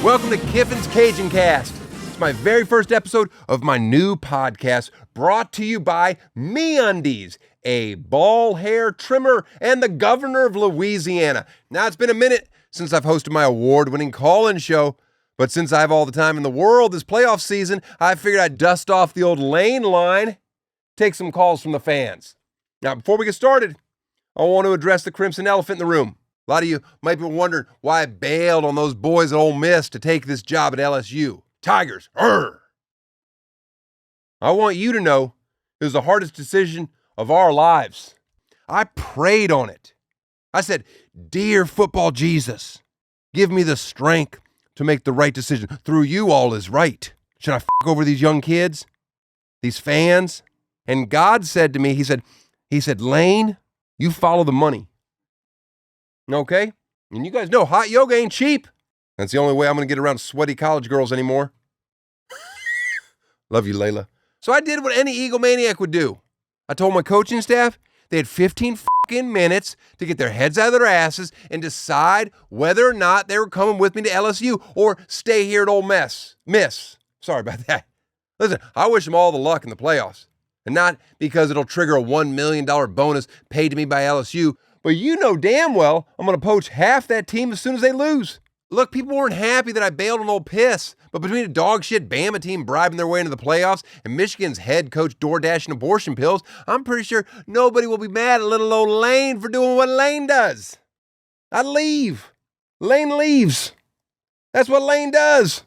Welcome to Kiffin's Kajun Cast. It's my very first episode of my new podcast brought to you by MeUndies, a ball hair trimmer and the governor of Louisiana. Now, it's been a minute since I've hosted my award-winning call-in show, but since I have all the time in the world this playoff season, I figured I'd dust off the old Lane line, take some calls from the fans. Now, before we get started, I want to address the crimson elephant in the room. A lot of you might be wondering why I bailed on those boys at Ole Miss to take this job at LSU. Tigers, arr! I want you to know it was the hardest decision of our lives. I prayed on it. I said, "Dear football Jesus, give me the strength to make the right decision. Through you, all is right. Should I over these young kids, these fans?" And God said to me, He said, "Lane, you follow the money." Okay? And you guys know hot yoga ain't cheap. That's the only way I'm going to get around sweaty college girls anymore. Love you, Layla. So I did what any egomaniac would do. I told my coaching staff they had 15 fucking minutes to get their heads out of their asses and whether or not they were coming with me to LSU or stay here at Ole Miss. Sorry about that. Listen, I wish them all the luck in the playoffs. And not because it'll trigger a $1 million bonus paid to me by LSU, but you know damn well I'm going to poach half that team as soon as they lose. Look, people weren't happy that I bailed on old Piss, but between a dog shit Bama team bribing their way into the playoffs and Michigan's head coach DoorDashing abortion pills, I'm pretty sure nobody will be mad at little old Lane for doing what Lane does. I leave. Lane leaves. That's what Lane does.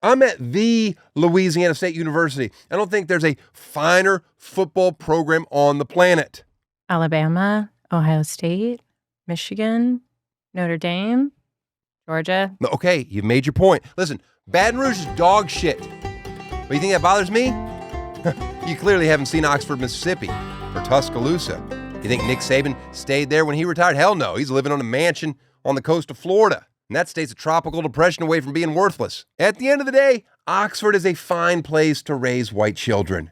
I'm at the Louisiana State University. I don't think there's a finer football program on the planet. Alabama, Ohio State, Michigan, Notre Dame, Georgia. Okay, you've made your point. Listen, Baton Rouge is dog shit. But you think that bothers me? You clearly haven't seen Oxford, Mississippi, or Tuscaloosa. You think Nick Saban stayed there when he retired? Hell no. He's living on a mansion on the coast of Florida. And that state's a tropical depression away from being worthless. At the end of the day, Oxford is a fine place to raise white children.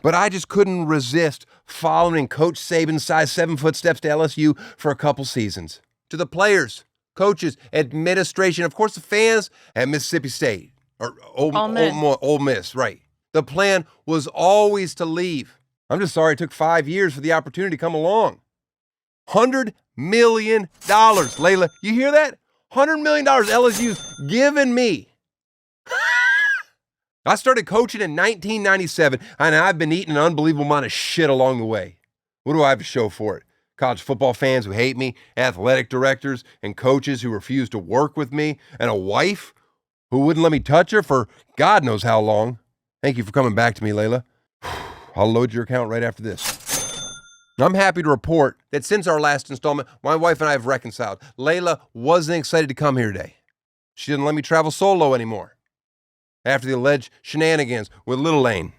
But I just couldn't resist following Coach Saban's size 7 footsteps to LSU for a couple seasons. To the players, coaches, administration, of course the fans at Mississippi State. Or Ole Miss, right. The plan was always to leave. I'm just sorry it took 5 years for the opportunity to come along. $100 million, Layla. You hear that? $100 million LSU's giving me. I started coaching in 1997, and I've been eating an unbelievable amount of shit along the way. What do I have to show for it? College football fans who hate me, athletic directors and coaches who refuse to work with me, and a wife who wouldn't let me touch her for God knows how long. Thank you for coming back to me, Layla. I'll load your account right after this. I'm happy to report that since our last installment, my wife and I have reconciled. Layla wasn't excited to come here today. She didn't let me travel solo anymore after the alleged shenanigans with Little Lane.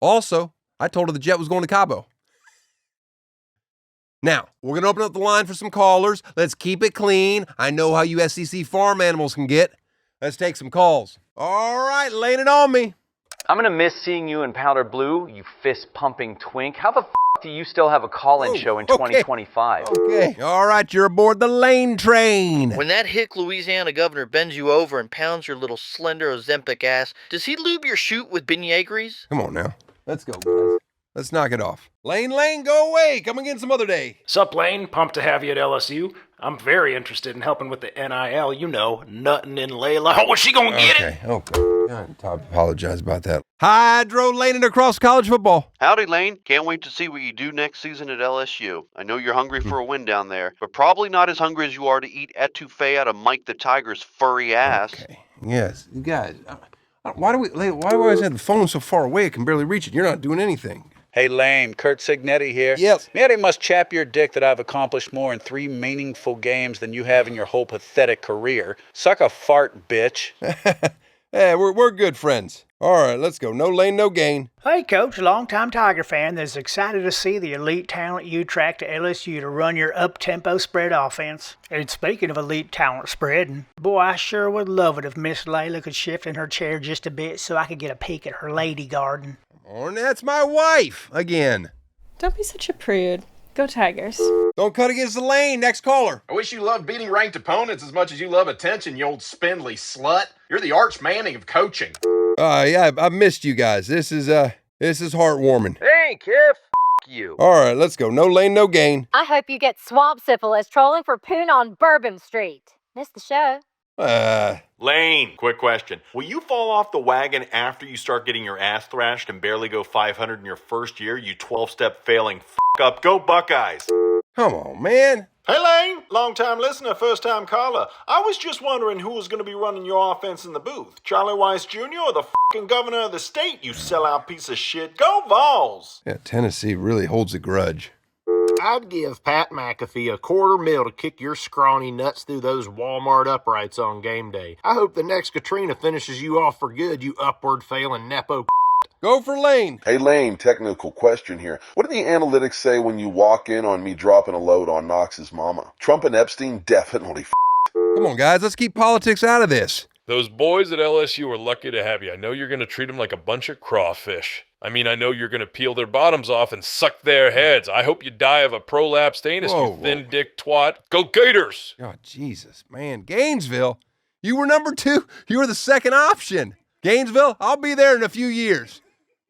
Also, I told her the jet was going to Cabo. Now, we're going to open up the line for some callers. Let's keep it clean. I know how you SEC farm animals can get. Let's take some calls. All right, laying it on me. I'm going to miss seeing you in powder blue, you fist-pumping twink. How the f*** do you still have a call-in show in 2025? Okay. All right, you're aboard the Lane train. When that hick Louisiana governor bends you over and pounds your little slender Ozempic ass, does he lube your chute with beignet grease? Come on now. Let's go, guys. Let's knock it off. Lane, go away. Come again some other day. Sup, Lane? Pumped to have you at LSU. I'm very interested in helping with the NIL. You know, nuttin' in Layla. Oh, was she gonna get it? Okay. I apologize about that. Hydro Lane across college football. Howdy, Lane. Can't wait to see what you do next season at LSU. I know you're hungry for a win down there, but probably not as hungry as you are to eat etouffee out of Mike the Tiger's furry ass. Okay. Yes. You guys, why do we always have the phone so far away I can barely reach it? You're not doing anything. Hey, Lane, Kurt Signetti here. Yes. Maybe must chap your dick that I've accomplished more in 3 meaningful games than you have in your whole pathetic career. Suck a fart, bitch. Hey, we're good friends. All right, let's go. No lane, no gain. Hey, Coach, a longtime Tiger fan that's excited to see the elite talent you attract to LSU to run your up-tempo spread offense. And speaking of elite talent spreading, boy, I sure would love it if Miss Layla could shift in her chair just a bit so I could get a peek at her lady garden. Oh, and that's my wife again. Don't be such a prude. Go Tigers. Don't cut against the lane. Next caller. I wish you loved beating ranked opponents as much as you love attention, you old spindly slut. You're the Arch Manning of coaching. Yeah, I've missed you guys. This is heartwarming. Hey, Kiff. You. All right, let's go. No lane, no gain. I hope you get swamp syphilis trolling for poon on Bourbon Street. Missed the show. Lane, quick question. Will you fall off the wagon after you start getting your ass thrashed and barely go 500 in your first year, you 12-step failing up? Go Buckeyes! Come on, man. Hey, Lane, long-time listener, first-time caller. I was just wondering who was going to be running your offense in the booth. Charlie Weiss Jr. or the f***ing governor of the state, you sellout piece of shit. Go Vols! Yeah, Tennessee really holds a grudge. I'd give Pat McAfee $250,000 to kick your scrawny nuts through those Walmart uprights on game day. I hope the next Katrina finishes you off for good, you upward failing Nepo. Go for Lane. Hey, Lane, technical question here. What do the analytics say when you walk in on me dropping a load on Knox's mama? Trump and Epstein definitely Come on, guys. Let's keep politics out of this. Those boys at LSU are lucky to have you. I know you're going to treat them like a bunch of crawfish. I mean, I know you're going to peel their bottoms off and suck their heads. I hope you die of a prolapsed anus, you thin-dick twat. Go Gators! Oh, Jesus, man. Gainesville, you were number 2. You were the second option. Gainesville, I'll be there in a few years.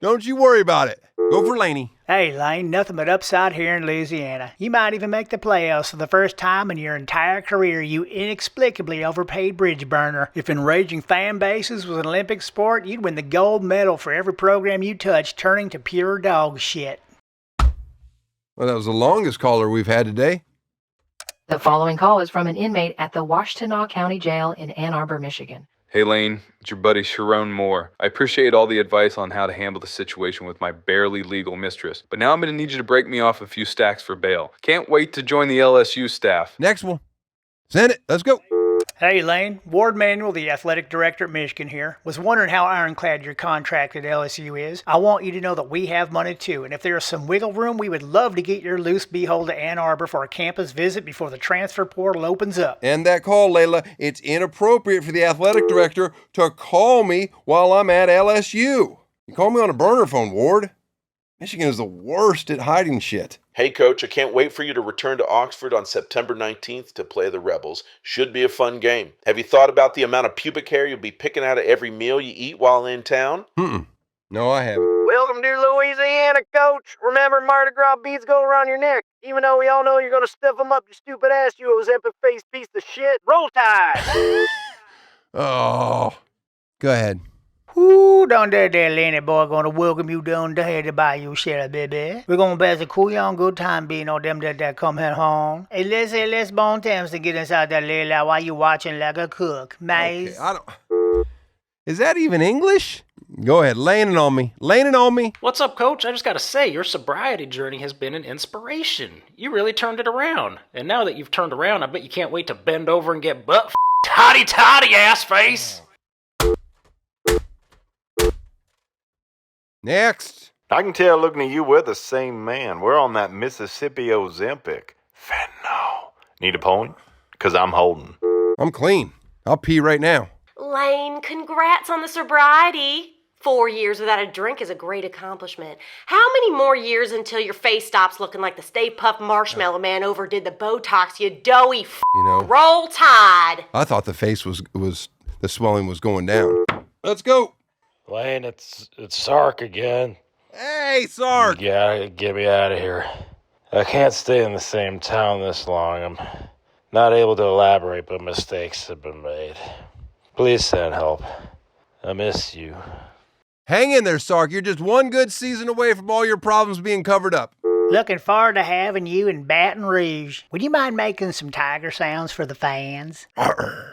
Don't you worry about it. Go for Laney. Hey, Lane, nothing but upside here in Louisiana. You might even make the playoffs for the first time in your entire career, you inexplicably overpaid bridge burner. If enraging fan bases was an Olympic sport, you'd win the gold medal for every program you touched, turning to pure dog shit. Well, that was the longest caller we've had today. The following call is from an inmate at the Washtenaw County Jail in Ann Arbor, Michigan. Hey Lane, it's your buddy Sharon Moore. I appreciate all the advice on how to handle the situation with my barely legal mistress, but now I'm going to need you to break me off a few stacks for bail. Can't wait to join the LSU staff. Next one. Send it. Let's go. Hey, Lane. Ward Manuel, the athletic director at Michigan here, was wondering how ironclad your contract at LSU is. I want you to know that we have money too, and if there is some wiggle room, we would love to get your loose beehole to Ann Arbor for a campus visit before the transfer portal opens up. And that call, Layla, it's inappropriate for the athletic director to call me while I'm at LSU. You call me on a burner phone, Ward. Michigan is the worst at hiding shit. Hey, Coach, I can't wait for you to return to Oxford on September 19th to play the Rebels. Should be a fun game. Have you thought about the amount of pubic hair you'll be picking out of every meal you eat while in town? No, I haven't. Welcome to Louisiana, Coach. Remember, Mardi Gras beads go around your neck. Even though we all know you're going to stuff them up your stupid ass, you Ozempic-faced piece of shit. Roll Tide! Oh, go ahead. Ooh, down there, Laney boy, gonna welcome you down there to buy you share, baby. We're gonna pass a cool young good time being on them that come here home. Hey, let's bone times to get inside that Layla while you watching like a cook. Nice. Okay, Is that even English? Go ahead, laying it on me. Laying it on me. What's up, Coach? I just gotta say, your sobriety journey has been an inspiration. You really turned it around. And now that you've turned around, I bet you can't wait to bend over and get butt toddy, ass face. Next. I can tell looking at you, we're the same man. We're on that Mississippi Ozempic. Fentanyl. Need a point? Because I'm holding. I'm clean. I'll pee right now. Lane, congrats on the sobriety. 4 years without a drink is a great accomplishment. How many more years until your face stops looking like the Stay Puft Marshmallow Man overdid the Botox, you doughy Roll Tide. I thought the face was the swelling was going down. Let's go. Lane, it's Sark again. Hey, Sark! You gotta get me out of here. I can't stay in the same town this long. I'm not able to elaborate, but mistakes have been made. Please send help. I miss you. Hang in there, Sark. You're just one good season away from all your problems being covered up. Looking forward to having you in Baton Rouge. Would you mind making some tiger sounds for the fans?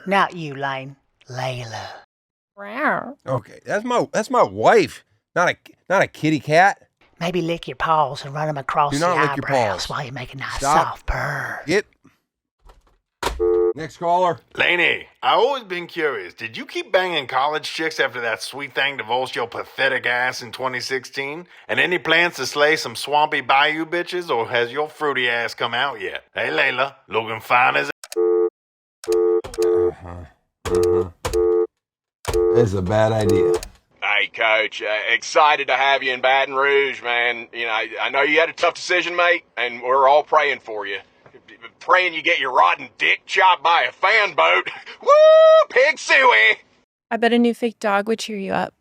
Not you, Lane. Layla. Okay, that's my wife, not a kitty cat. Maybe lick your paws and run them across the eyebrows while you make a nice soft purr. Next caller. Laney, I always been curious. Did you keep banging college chicks after that sweet thing divorced your pathetic ass in 2016? And any plans to slay some swampy bayou bitches, or has your fruity ass come out yet? Hey, Layla, looking fine as This is a bad idea. Hey, Coach, excited to have you in Baton Rouge, man. You know, I know you had a tough decision, mate, and we're all praying for you. praying you get your rotten dick chopped by a fan boat. Woo! Pig suey! I bet a new fake dog would cheer you up.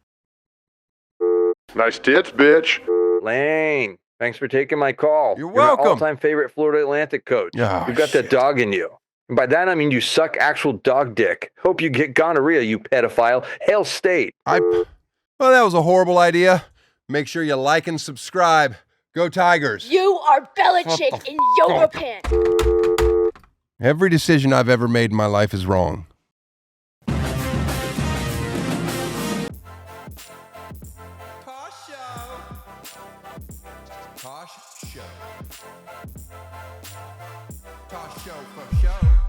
Nice tits, bitch. Lane, thanks for taking my call. You're my welcome. all-time favorite Florida Atlantic coach. Oh, You've got that dog in you. And by that, I mean you suck actual dog dick. Hope you get gonorrhea, you pedophile. Hail State. Well, that was a horrible idea. Make sure you like and subscribe. Go Tigers. You are Belichick in yoga pants. Every decision I've ever made in my life is wrong. Tosh Show. Tosh Show for show.